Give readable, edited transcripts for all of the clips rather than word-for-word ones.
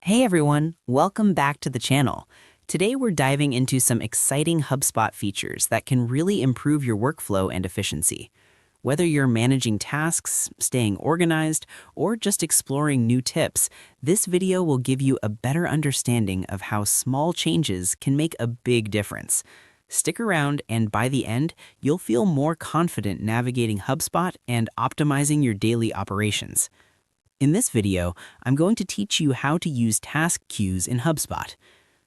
Hey everyone, welcome back to the channel. Today we're diving into some exciting HubSpot features that can really improve your workflow and efficiency. Whether you're managing tasks, staying organized, or just exploring new tips, this video will give you a better understanding of how small changes can make a big difference. Stick around and by the end, you'll feel more confident navigating HubSpot and optimizing your daily operations. In this video, I'm going to teach you how to use task queues in HubSpot.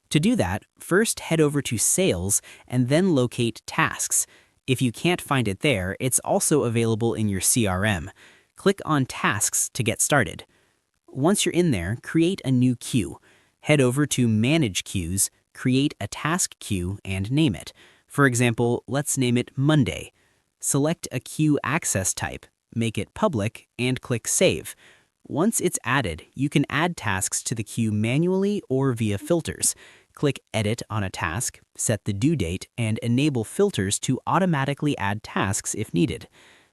To do that, first head over to Sales and then locate Tasks. If you can't find it there, it's also available in your CRM. Click on Tasks to get started. Once you're in there, create a new queue. Head over to Manage Queues, create a task queue, and name it. For example, let's name it Monday. Select a queue access type, make it public, and click Save. Once it's added, you can add tasks to the queue manually or via filters. Click Edit on a task, set the due date, and enable filters to automatically add tasks if needed.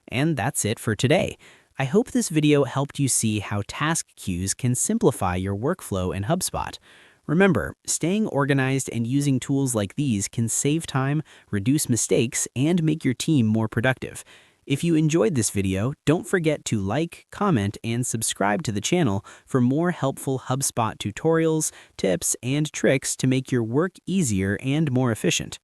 And that's it for today. I hope this video helped you see how task queues can simplify your workflow in HubSpot. Remember, staying organized and using tools like these can save time, reduce mistakes, and make your team more productive. If you enjoyed this video, don't forget to like, comment, and subscribe to the channel for more helpful HubSpot tutorials, tips, and tricks to make your work easier and more efficient.